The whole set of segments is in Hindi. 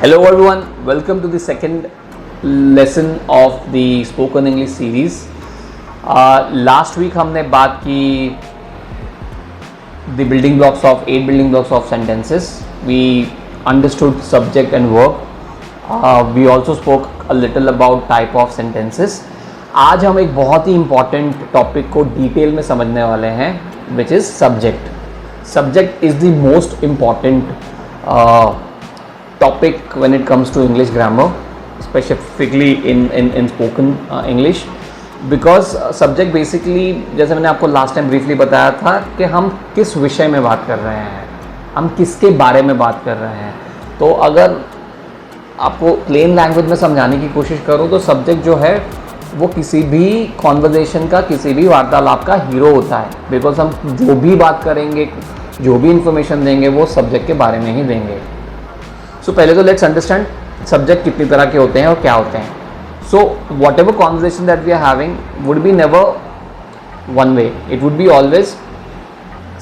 Hello everyone, welcome to the second lesson of the spoken English series. Last week हमने बात की the building blocks of 8 building blocks of sentences. We understood subject and verb. We also spoke a little about type of sentences. आज हम एक बहुत ही important topic को detail में समझने वाले हैं, which is subject. Subject is the most important topic when it comes to English grammar, specifically in spoken English, because subject basically, जैसे मैंने आपको लास्ट टाइम ब्रीफली बताया था कि हम किस विषय में बात कर रहे हैं, हम किसके बारे में बात कर रहे हैं. तो अगर आपको प्लेन लैंग्वेज में समझाने की कोशिश करूँ तो सब्जेक्ट जो है वो किसी भी कॉन्वर्जेशन का, किसी भी वार्तालाप का हीरो होता है, बिकॉज हम जो भी बात करेंगे, जो भी इंफॉर्मेशन देंगे वो सब्जेक्ट के बारे में ही देंगे. सो पहले तो लेट्स अंडरस्टैंड सब्जेक्ट कितनी तरह के होते हैं और क्या होते हैं. So whatever conversation that we are having would be never one way, it would be always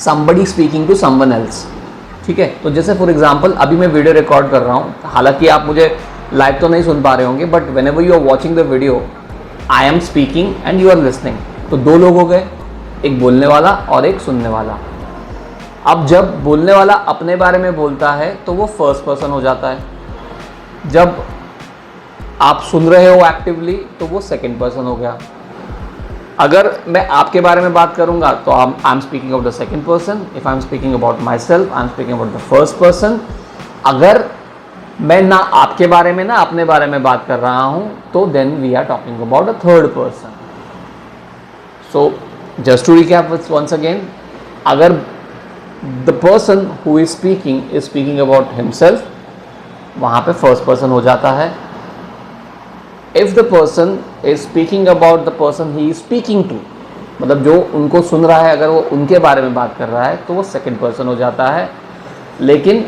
somebody speaking to someone else. ठीक है, तो जैसे फॉर एग्जाम्पल अभी मैं वीडियो रिकॉर्ड कर रहा हूँ, हालांकि आप मुझे लाइव तो नहीं सुन पा रहे होंगे, but whenever you are watching the video I am speaking and you are listening. तो दो लोग हो गए, एक बोलने वाला और एक सुनने वाला. अब जब बोलने वाला अपने बारे में बोलता है तो वो फर्स्ट पर्सन हो जाता है. जब आप सुन रहे हो एक्टिवली तो वो सेकंड पर्सन हो गया. अगर मैं आपके बारे में बात करूंगा तो आई am speaking about the second person. If I am speaking about my self I am speaking about the first person. अगर मैं ना आपके बारे में ना अपने बारे में बात कर रहा हूं तो then we are talking about a third person. So just to recap once again, अगर the person who is speaking about himself, वहाँ पे first person हो जाता है. If the person is speaking about the person he is speaking to, मतलब जो उनको सुन रहा है, अगर वो उनके बारे में बात कर रहा है तो वो second person हो जाता है. लेकिन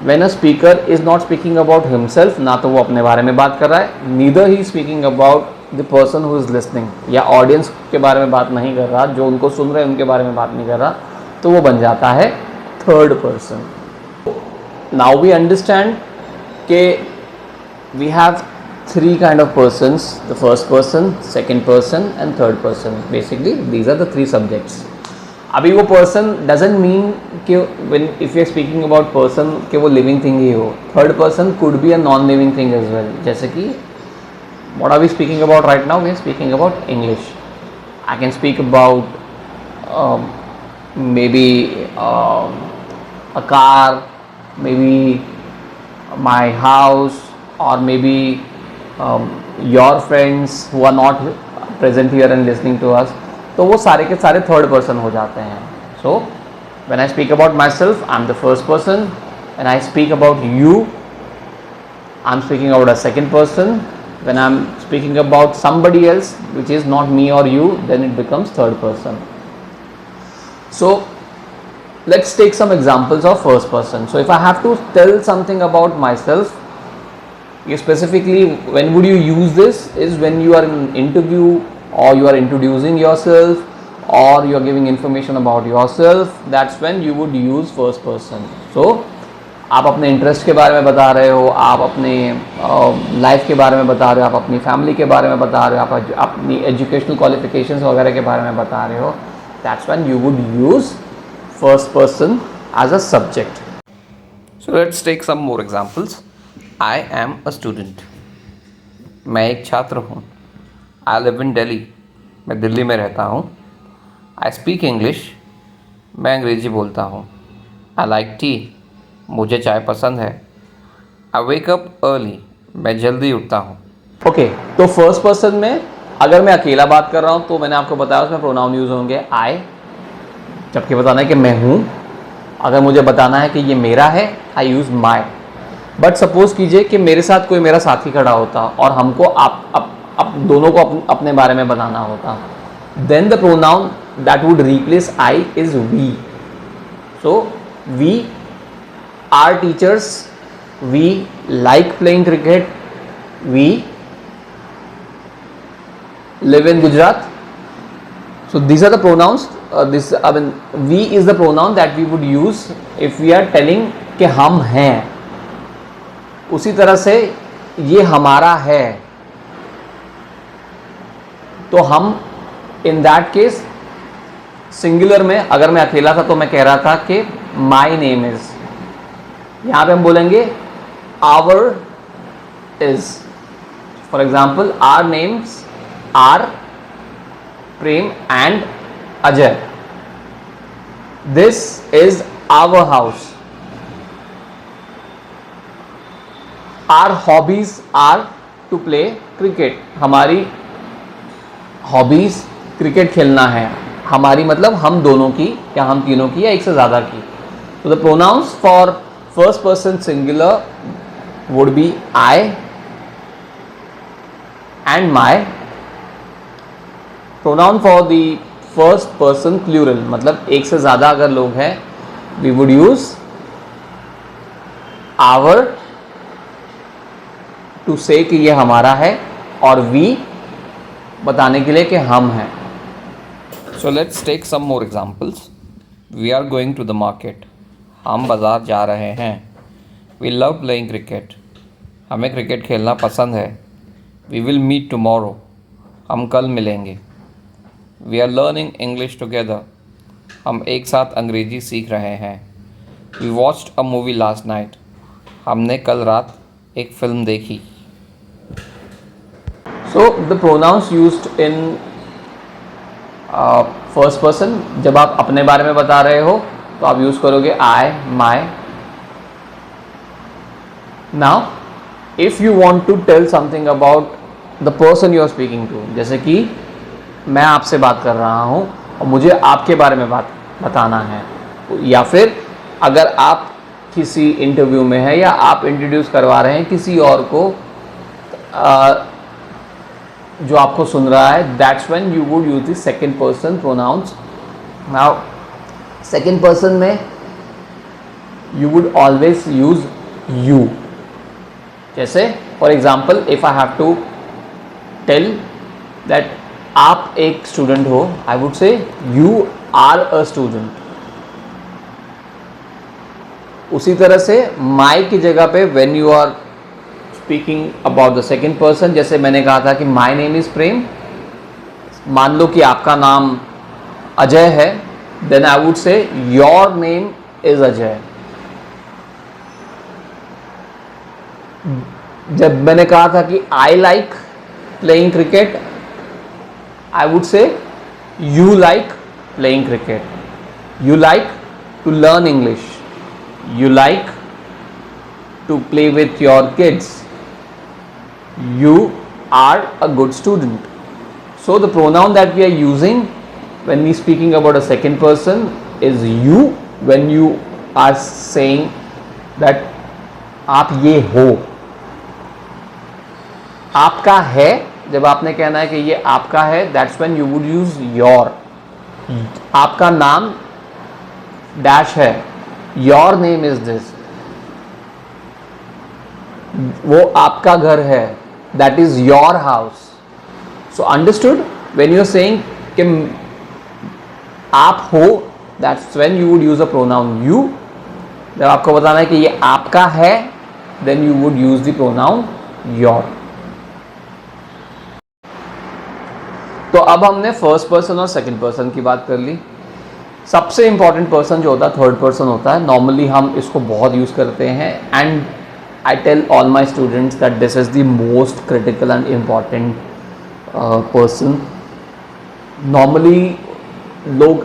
when a speaker is not speaking about himself, ना तो वो अपने बारे में बात कर रहा है, neither he is speaking about the person who is listening, या audience के बारे में बात नहीं कर रहा, जो उनको सुन रहे हैं उनके बारे में बात नहीं कर रहा, तो वो बन जाता है third person. Now we understand के we have three kind of persons, the first person, second person and third person. Basically these are the three subjects. अभी वो पर्सन डजंट मीन कि when if you are speaking about person कि वो लिविंग थिंग ही हो. Third person could be a non living thing as well. जैसे कि what are we speaking about right now? We are speaking about English. I can speak about maybe a car, maybe my house, or maybe your friends who are not present here and listening to us. तो वो सारे के सारे थर्ड पर्सन हो जाते हैं. So when I speak about myself, I'm the first person. When I speak about you, I'm speaking about a second person. When I'm speaking about somebody else which is not me or you, then it becomes third person. So let's take some examples of first person. So if I have to tell something about myself, specifically when would you use this is when you are in an interview, or you are introducing yourself, or you are giving information about yourself. That's when you would use first person. So आप अपने इंटरेस्ट के बारे में बता रहे हो, आप अपने लाइफ के बारे में बता रहे हो, आप अपनी फैमिली के बारे में बता रहे हो, आप अपनी एजुकेशनल क्वालिफिकेशंस वगैरह के बारे में बता रहे हो. That's when you would use first person as a subject. So let's take some more examples. I am a student. मैं एक छात्र हूँ. I live in Delhi. मैं दिल्ली में रहता हूँ. I speak English. मैं अंग्रेजी बोलता हूँ. I like tea. मुझे चाय पसंद है. I wake up early. मैं जल्दी उठता हूँ. Okay, तो first person में अगर मैं अकेला बात कर रहा हूँ तो मैंने आपको बताया उसमें प्रोनाउन यूज़ होंगे आई. जबकि बताना है कि मैं हूँ. अगर मुझे बताना है कि ये मेरा है, आई यूज़ माई. बट सपोज कीजिए कि मेरे साथ कोई मेरा साथी खड़ा होता और हमको आप दोनों को अपने बारे में बताना होता, then the pronoun that would replace I is we. So we are teachers, we like playing cricket, we live in Gujarat. So these are the pronouns. We is the pronoun that we would use if we are telling कि हम हैं. उसी तरह से ये हमारा है, तो हम इन दैट केस सिंगुलर में, अगर मैं अकेला था तो मैं कह रहा था कि माई नेम इज, यहां पे हम बोलेंगे our is. For example our names are Prem and Ajay. This is our house. Our hobbies are to play cricket. हमारी हॉबीज क्रिकेट खेलना है. हमारी मतलब हम दोनों की या हम तीनों की या एक से ज़्यादा की. तो the pronouns for first person singular would be I and my. Pronoun for the first person plural, मतलब एक से ज़्यादा अगर लोग हैं, we would use our to say कि ये हमारा है, और वी बताने के लिए कि हम हैं. So let's take some more examples. We are going to the market. हम बाज़ार जा रहे हैं. We love playing cricket. हमें क्रिकेट खेलना पसंद है. We will meet tomorrow. हम कल मिलेंगे. We are learning English together. हम एक साथ अंग्रेजी सीख रहे हैं. We watched a movie last night. हमने कल रात एक फिल्म देखी. So the pronouns used in first person, जब आप अपने बारे में बता रहे हो तो आप यूज़ करोगे I, my. Now if you want to tell something about the person you are speaking to, जैसे कि मैं आपसे बात कर रहा हूँ और मुझे आपके बारे में बात बताना है, या फिर अगर आप किसी इंटरव्यू में है या आप इंट्रोड्यूस करवा रहे हैं किसी और को जो आपको सुन रहा है, that's when you would use the second person pronouns. Now second person में you would always use you. जैसे for example if I have to tell that आप एक स्टूडेंट हो, I would say you are a student. उसी तरह से माई की जगह पे when you are speaking about the second person, जैसे मैंने कहा था कि माई नेम इज प्रेम. मान लो कि आपका नाम अजय है, then I would say your name is Ajay. जब मैंने कहा था कि I like playing cricket, I would say you like playing cricket. You like to learn English. You like to play with your kids. You are a good student. So the pronoun that we are using when we speaking about a second person is you, when you are saying that आप ये हो. आपका है, जब आपने कहना है कि ये आपका है, that's when you would use your. आपका नाम डैश है, your name is this. वो आपका घर है, that is your house. So understood, when you are saying कि आप हो, that's when you would use a pronoun you. जब आपको बताना है कि ये आपका है, then you would use the pronoun your. तो अब हमने फर्स्ट पर्सन और सेकंड पर्सन की बात कर ली. सबसे इंपॉर्टेंट पर्सन जो होता है थर्ड पर्सन होता है. नॉर्मली हम इसको बहुत यूज़ करते हैं, and I tell all my students that this is the most critical and important person. Normally लोग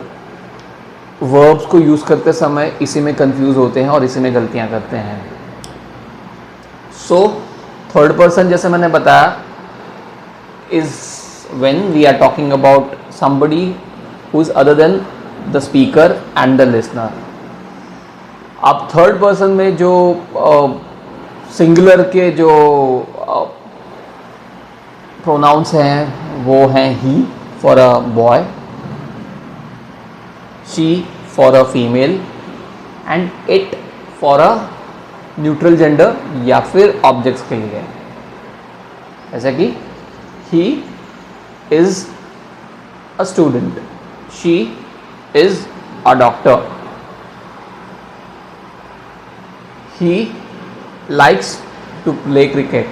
वर्ब्स को यूज़ करते समय इसी में कंफ्यूज होते हैं और इसी में गलतियां करते हैं. सो थर्ड पर्सन, जैसे मैंने बताया, is when we are talking about somebody who is other than the speaker and the listener. अब थर्ड पर्सन में जो सिंगुलर के जो प्रोनाउंस हैं वो हैं he for a boy, she for a female, and it for a neutral gender या फिर ऑब्जेक्ट्स के लिए. जैसे कि he is a student, she is a doctor, he likes to play cricket.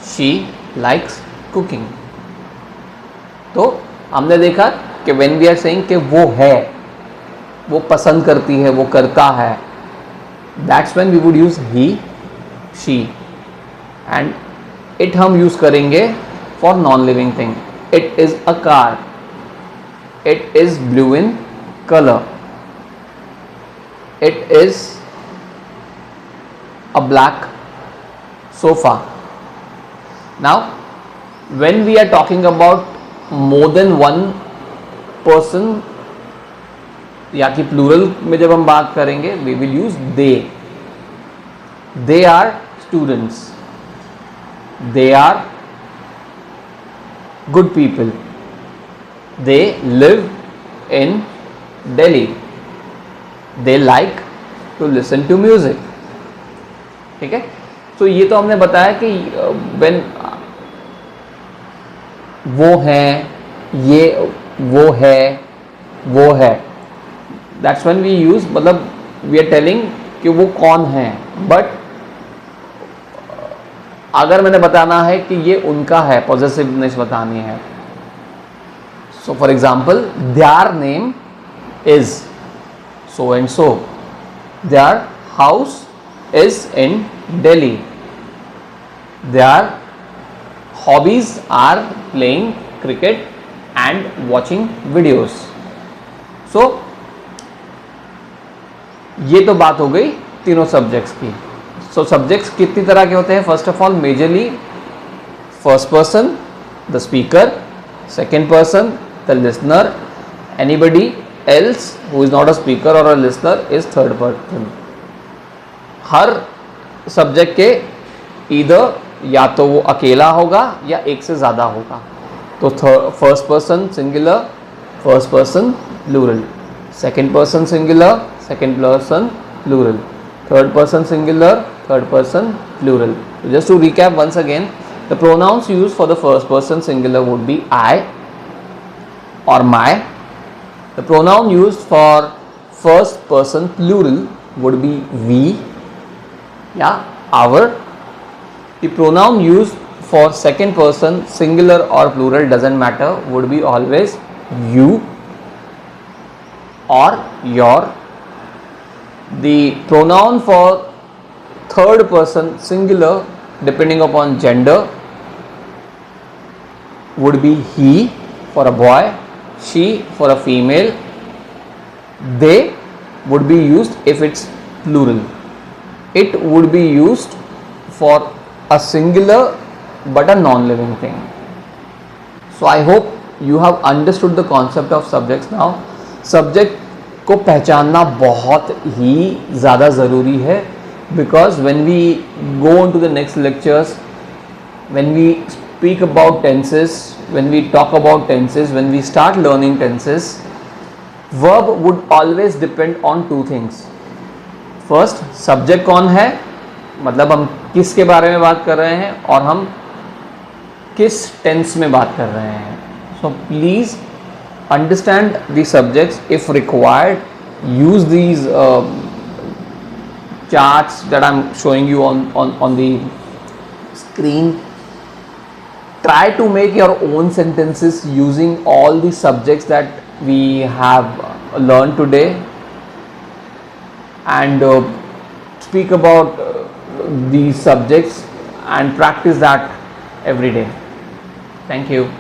She likes cooking. तो हमने देखा कि when we are saying कि वो है, वो पसंद करती है, वो करता है, that's when we would use he, she. And it हम use करेंगे for non-living thing. It is a car. It is blue in color. It is a black sofa. Now, when we are talking about more than one person या कि प्लूरल में जब हम बात करेंगे, we will use they. They are students. They are good people. They live in Delhi. They like to listen to music. ठीक है, तो ये तो हमने बताया कि when वो है, ये वो है, वो है, that's when we use, मतलब we are telling कि वो कौन है. बट अगर मैंने बताना है कि ये उनका है, पॉजेसिवनेस बतानी है. So for example, their name is so and so. Their house is in Delhi. Their hobbies are playing cricket and watching videos. So ये तो बात हो गई तीनों सब्जेक्ट्स की. सो सब्जेक्ट्स कितनी तरह के होते हैं? First of all, majorly first person the speaker, second person the listener, anybody else who is not a speaker और a listener is third person. हर सब्जेक्ट के ईदर या तो वो अकेला होगा या एक से ज़्यादा होगा. तो first person singular, first person plural, second person singular, second person plural, third person singular, third person plural. So just to recap once again, the pronouns used for the first person singular would be I or my. The pronoun used for first person plural would be we, yeah, our. The pronoun used for second person singular or plural, doesn't matter, would be always you or your. The pronoun for third person singular, depending upon gender, would be he for a boy, she for a female. They would be used if it's plural. It would be used for a singular but a non-living thing. So I hope you have understood the concept of subjects now. Subject को पहचानना बहुत ही ज़्यादा ज़रूरी है, because when we go on to the next lectures, when we speak about tenses, when we talk about tenses, when we start learning tenses, verb would always depend on two things. First, subject कौन है, मतलब हम किसके बारे में बात कर रहे हैं और हम किस टेंस में बात कर रहे हैं. So please understand the subjects. If required, use these charts that I'm showing you on the screen. Try to make your own sentences using all the subjects that we have learned today, and speak about these subjects and practice that every day. Thank you.